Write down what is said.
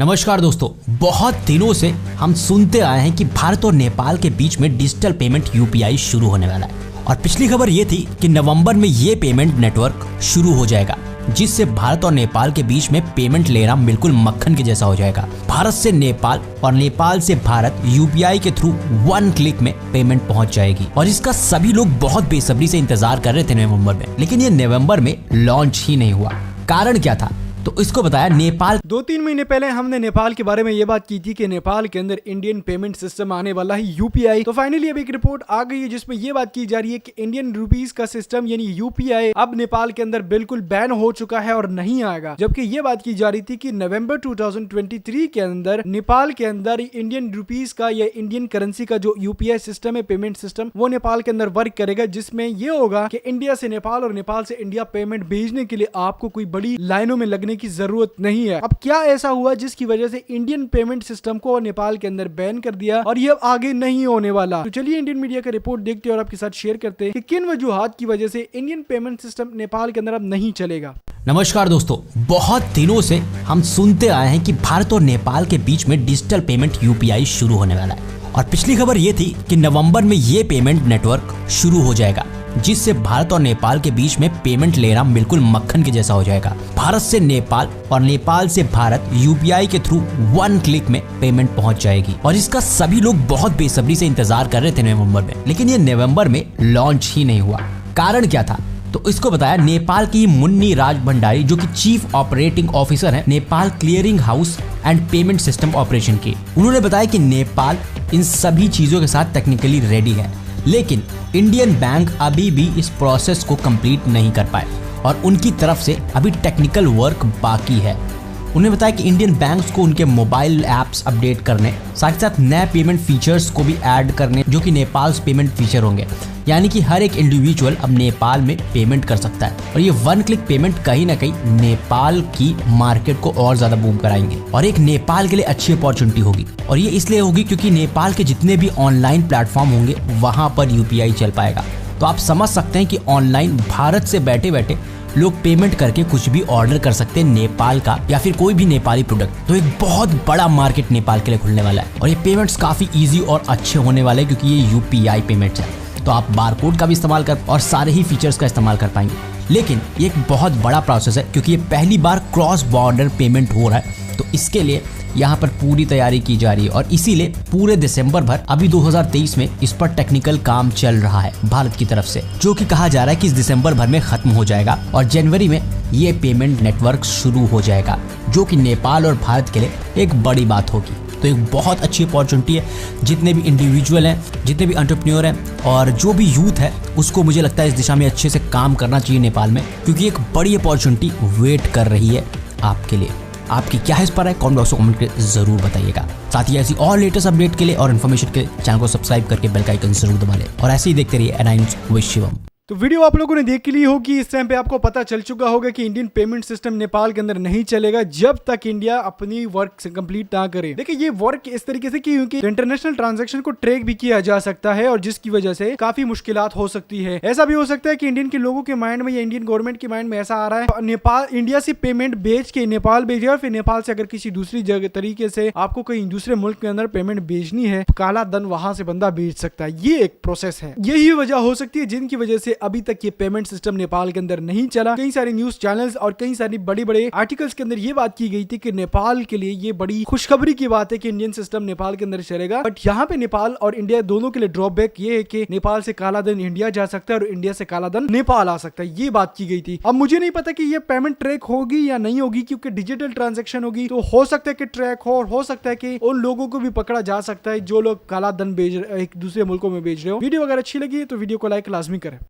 नमस्कार दोस्तों, बहुत दिनों से हम सुनते आए हैं कि भारत और नेपाल के बीच में डिजिटल पेमेंट यूपीआई शुरू होने वाला है। और पिछली खबर ये थी कि नवंबर में ये पेमेंट नेटवर्क शुरू हो जाएगा, जिससे भारत और नेपाल के बीच में पेमेंट लेना बिल्कुल मक्खन के जैसा हो जाएगा। भारत से नेपाल और नेपाल से भारत यूपीआई के थ्रू 1 क्लिक में पेमेंट पहुंच जाएगी और इसका सभी लोग बहुत बेसब्री से इंतजार कर रहे थे नवंबर में, लेकिन ये नवंबर में लॉन्च ही नहीं हुआ। कारण क्या था, तो इसको बताया नेपाल। 2-3 महीने पहले हमने नेपाल के बारे में ये बात की थी कि नेपाल के अंदर इंडियन पेमेंट सिस्टम आने वाला है यूपीआई। तो फाइनली अब एक रिपोर्ट आ गई है जिसमें ये बात की जा रही है कि इंडियन रुपीस का सिस्टम यानी यूपीआई अब नेपाल के अंदर बिल्कुल बैन हो चुका है और नहीं आएगा। जबकि ये बात की जा रही थी कि नवंबर 2023 के अंदर नेपाल के अंदर इंडियन रुपीस का या इंडियन करेंसी का जो यूपीआई सिस्टम है, पेमेंट सिस्टम, वो नेपाल के अंदर वर्क करेगा, जिसमें ये होगा कि इंडिया से नेपाल और नेपाल से इंडिया पेमेंट भेजने के लिए आपको कोई बड़ी लाइनों में लगने की जरूरत नहीं है। अब क्या ऐसा हुआ जिसकी वजह से इंडियन पेमेंट सिस्टम को नेपाल के अंदर बैन कर दिया और ये अब आगे नहीं होने वाला। तो चलिए इंडियन मीडिया का रिपोर्ट देखते हैं और आपके साथ शेयर करते हैं कि किन वजूहात की वजह से इंडियन पेमेंट सिस्टम नेपाल के अंदर अब नहीं चलेगा। नमस्कार दोस्तों, बहुत दिनों से हम सुनते आए हैं कि भारत और नेपाल के बीच में डिजिटल पेमेंट यूपीआई शुरू होने वाला है। और पिछली खबर ये थी कि नवंबर में ये पेमेंट नेटवर्क शुरू हो जाएगा, जिससे भारत और नेपाल के बीच में पेमेंट लेना बिल्कुल मक्खन के जैसा हो जाएगा। भारत से नेपाल और नेपाल से भारत यूपीआई के थ्रू 1 क्लिक में पेमेंट पहुंच जाएगी और इसका सभी लोग बहुत बेसब्री से इंतजार कर रहे थे नवंबर में, लेकिन ये नवंबर में लॉन्च ही नहीं हुआ। कारण क्या था, तो इसको बताया नेपाल की मुन्नी राज भंडारी, जो कि चीफ ऑपरेटिंग ऑफिसर है Nepal clearing house and payment system operation की। उन्होंने बताया कि नेपाल इन सभी चीजों के साथ टेक्निकली रेडी है, लेकिन इंडियन बैंक अभी भी इस प्रोसेस को कंप्लीट नहीं कर पाए और उनकी तरफ से अभी टेक्निकल वर्क बाकी है। उन्होंने बताया कि इंडियन बैंक्स को उनके मोबाइल ऐप्स अपडेट करने, साथ ही साथ नए पेमेंट फीचर्स को भी ऐड करने, जो कि नेपाल पेमेंट फीचर होंगे, यानी कि हर एक इंडिविजुअल अब नेपाल में पेमेंट कर सकता है। और ये 1 क्लिक पेमेंट कहीं ना कहीं नेपाल की मार्केट को और ज्यादा बूम कराएंगे और एक नेपाल के लिए अच्छी अपॉर्चुनिटी होगी। और ये इसलिए होगी क्योंकि नेपाल के जितने भी ऑनलाइन प्लेटफॉर्म होंगे वहां पर यूपीआई चल पाएगा। तो आप समझ सकते हैं कि ऑनलाइन भारत से बैठे बैठे लोग पेमेंट करके कुछ भी ऑर्डर कर सकते हैं नेपाल का या फिर कोई भी नेपाली प्रोडक्ट। तो एक बहुत बड़ा मार्केट नेपाल के लिए खुलने वाला है और ये पेमेंट्स काफी इजी और अच्छे होने वाले हैं क्योंकि ये यूपीआई पेमेंट्स है। तो आप बारकोड का भी इस्तेमाल कर और सारे ही फीचर्स का इस्तेमाल कर पाएंगे। लेकिन ये एक बहुत बड़ा प्रोसेस है क्योंकि ये पहली बार क्रॉस बॉर्डर पेमेंट हो रहा है, तो इसके लिए यहाँ पर पूरी तैयारी की जा रही है और इसीलिए पूरे दिसंबर भर अभी 2023 में इस पर टेक्निकल काम चल रहा है भारत की तरफ से, जो कि कहा जा रहा है कि इस दिसंबर भर में खत्म हो जाएगा और जनवरी में ये पेमेंट नेटवर्क शुरू हो जाएगा, जो कि नेपाल और भारत के लिए एक बड़ी बात होगी। तो एक बहुत अच्छी अपॉर्चुनिटी है। जितने भी इंडिविजुअल हैं, जितने भी एंटरप्रेन्योर हैं और जो भी यूथ है, उसको मुझे लगता है इस दिशा में अच्छे से काम करना चाहिए नेपाल में, क्योंकि एक बड़ी अपॉर्चुनिटी वेट कर रही है आपके लिए। आपकी क्या है इस पर है, कमेंट बॉक्स में कमेंट करके जरूर बताइएगा। साथ ही ऐसी और लेटेस्ट अपडेट के लिए और इन्फॉर्मेशन के चैनल को सब्सक्राइब करके बेल का आइकन जरूर दबा लें और ऐसे ही देखते रहिए NI न्यूज़ विद शिवम। तो वीडियो आप लोगों ने देख ली होगी, इस टाइम पे आपको पता चल चुका होगा कि इंडियन पेमेंट सिस्टम नेपाल के अंदर नहीं चलेगा जब तक इंडिया अपनी वर्क से कंप्लीट ना करे। देखिए ये वर्क इस तरीके से क्योंकि इंटरनेशनल ट्रांजैक्शन को ट्रैक भी किया जा सकता है और जिसकी वजह से काफी मुश्किलात हो सकती है। ऐसा भी हो सकता है कि इंडियन के लोगों के माइंड में या इंडियन गवर्नमेंट के माइंड में ऐसा आ रहा है, नेपाल इंडिया से पेमेंट भेज के नेपाल भेजे और फिर नेपाल से अगर किसी दूसरी जगह तरीके से आपको कहीं दूसरे मुल्क के अंदर पेमेंट भेजनी है, काला धन वहां से बंदा भेज सकता है। ये एक प्रोसेस है, यही वजह हो सकती है जिनकी वजह से अभी तक ये पेमेंट सिस्टम नेपाल के अंदर नहीं चला। कई सारे न्यूज चैनल्स और कई सारी बड़े आर्टिकल्स के अंदर ये बात की गई थी कि नेपाल के लिए ये बड़ी खुशखबरी की बात है कि इंडियन सिस्टम नेपाल के अंदर चलेगा। बट यहाँ पे नेपाल और इंडिया दोनों के लिए ड्रॉबैक ये है कि नेपाल से काला धन इंडिया जा सकता है और इंडिया से काला धन नेपाल आ सकता है, ये बात की गई थी। अब मुझे नहीं पता कि ये पेमेंट ट्रैक होगी या नहीं होगी, क्योंकि डिजिटल ट्रांजेक्शन होगी तो हो सकता है कि ट्रैक हो और हो सकता है कि उन लोगों को भी पकड़ा जा सकता है जो लोग काला धन भेज एक दूसरे मुल्कों में भेज रहे हो। वीडियो अगर अच्छी लगी तो वीडियो को लाइक लाजमी करें।